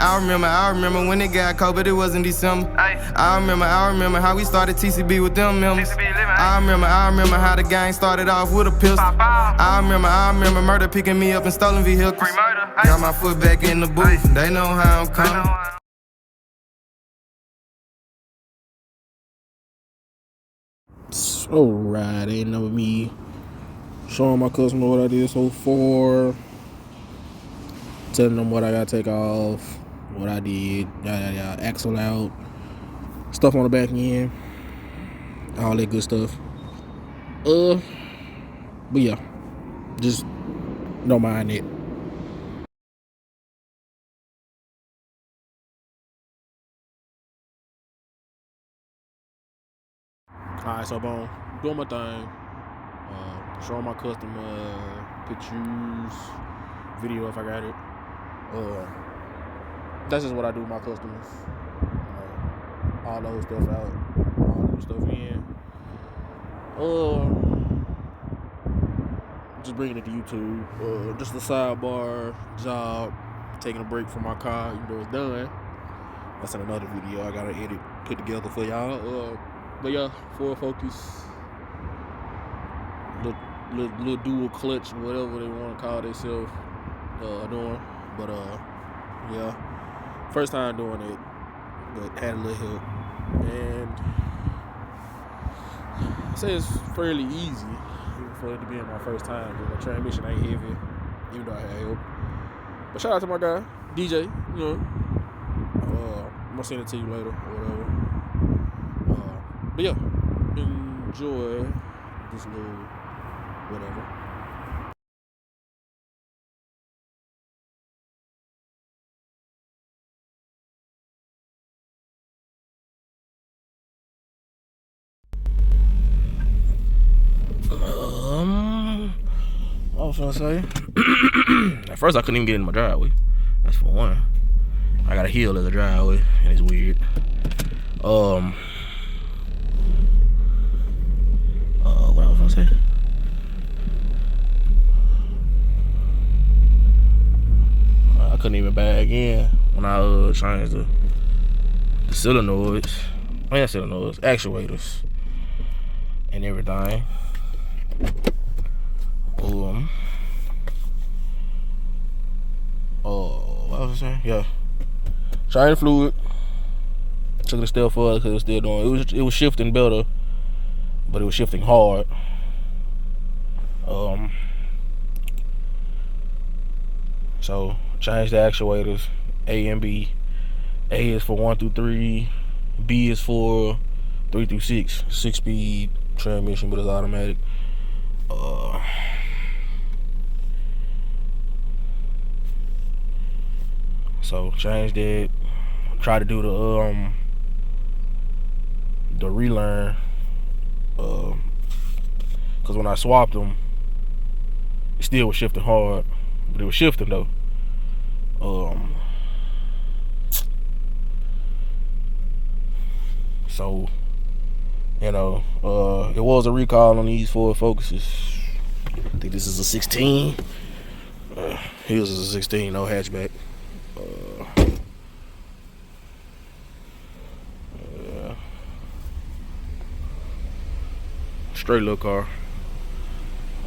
I remember when it got cold, but it wasn't December. I remember how we started TCB with them members. I remember how the gang started off with a pistol. I remember murder picking me up in stolen vehicles. Got my foot back in the booth, they know how I'm coming. Alright, ain't no me showing my customer what I did so far, telling them what I gotta take off, what I did, axle out, stuff on the back end, all that good stuff. But yeah, just don't mind it. Alright, so boom, doing my thing, showing my customer pictures, video if I got it. That's just what I do with my customers. All those stuff out, all new stuff in. Just bringing it to YouTube. Just a sidebar job, taking a break from my car, even though it's done. That's in another video I gotta edit, put together for y'all. But yeah, Ford Focus, little dual clutch, whatever they want to call themselves doing. But yeah, first time doing it, but had a little help, and I say it's fairly easy for it to be my first time. The transmission ain't heavy, even though I had help. But shout out to my guy, DJ. You know, I'm gonna send it to you later or whatever. But yeah, enjoy this little whatever. What was I gonna say? At first, I couldn't even get in my driveway. That's for one. I got a hill as a driveway, and it's weird. What I was gonna say? I couldn't even bag in when I changed the solenoids. Solenoids, actuators, and everything. What was I saying? Yeah. Trying fluid. Took it a step further because it was still doing. It was shifting better, but it was shifting hard. So changed the actuators, A and B. A is for 1 through 3. B is for 3 through 6. 6-speed transmission, but it's automatic. So changed it. Try to do the relearn. Cause when I swapped them, it still was shifting hard, but it was shifting though. So you know, it was a recall on these Ford Focuses. I think this is a 16. His is a 16, no hatchback. Yeah. Straight little car.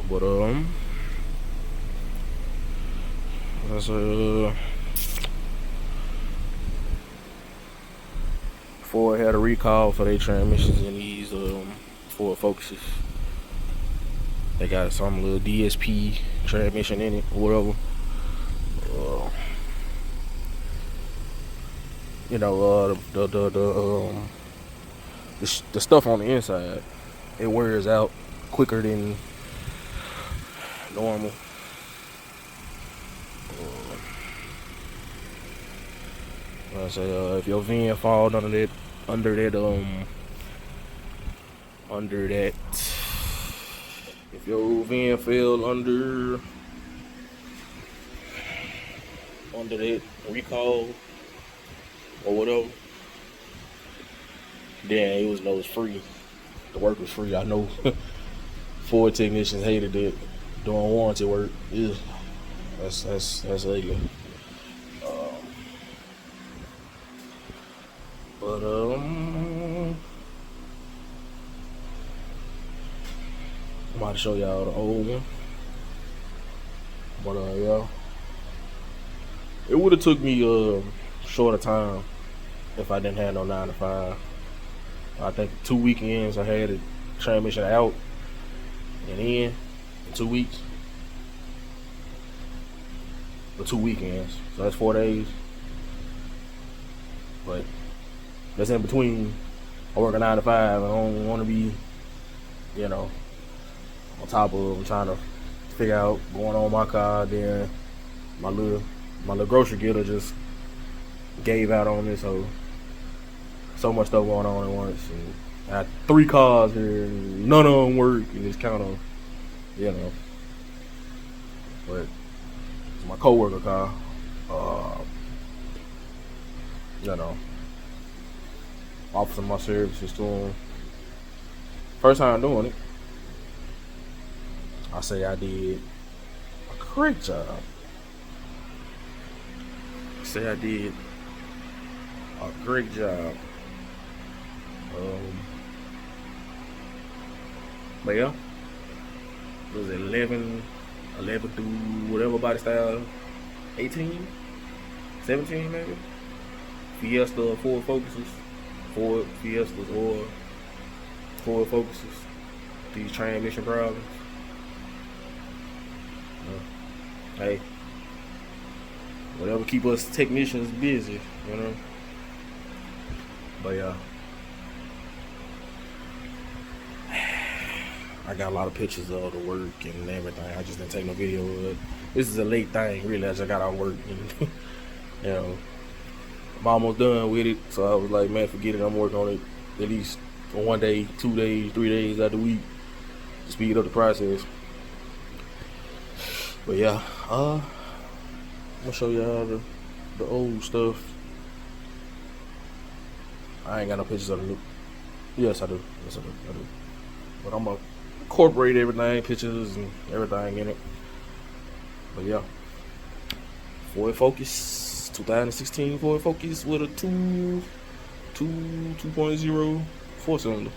But that's Ford had a recall for their transmissions in these Ford Focuses. They got some little DSP transmission in it or whatever. You know, the stuff on the inside, it wears out quicker than normal. I say, if your VIN falls under that, if your VIN fell under that recall or whatever, then it's free. The work was free. I know Ford technicians hated it doing warranty work. Yeah, that's illegal. But I'm about to show y'all the old one. But yeah, it would have took me shorter time if I didn't have no 9 to 5. I think 2 weekends I had the transmission out and in 2 weeks. For 2 weekends, so that's 4 days. But that's in between. I work a 9 to 5. I don't want to be, you know, on top of I'm trying to figure out going on my car. Then my little grocery getter just gave out on this, so much stuff going on at once. And I had 3 cars here, and none of them work, and it's kind of, you know. But it's my coworker car. You know, offering my services to him. First time doing it. I say I did a great job. Say I did a great job. But yeah, it was 11 through whatever body style, 18, 17 maybe. Fiesta, Ford Focuses, Ford Fiestas or Ford Focuses. These transmission problems. Hey, whatever keep us technicians busy, you know. But yeah, I got a lot of pictures of the work and everything. I just didn't take no video of it. This is a late thing, really. I just got out of work, and you know, I'm almost done with it. So I was like, man, forget it. I'm working on it at least 1 day, 2 days, 3 days out of the week to speed up the process. But yeah, I'm gonna show y'all the old stuff. I ain't got no pictures of the new. Yes, I do. Yes, I do. But I'm gonna incorporate everything, pictures and everything in it. But yeah, Ford Focus, 2016 Ford Focus with a 2.0 4-cylinder.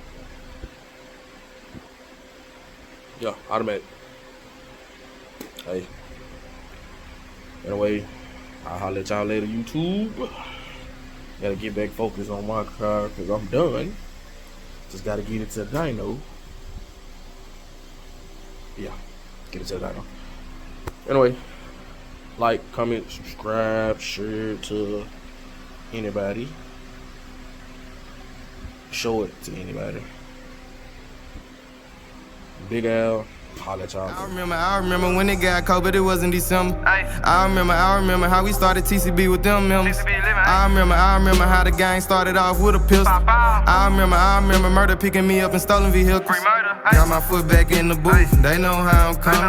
Yeah, automatic. Hey. Anyway, I'll holler at y'all later, YouTube. Gotta get back focused on my car because I'm done. Just gotta get it to the dyno. Yeah, get it to the dyno. Anyway, like, comment, subscribe, share to anybody. Show it to anybody. Big Al. Holla at y'all. I remember when it got cold, but it wasn't December. I remember how we started TCB with them members. I remember how the gang started off with a pistol. I remember murder picking me up in stolen vehicles. Got my foot back in the booth, they know how I'm coming.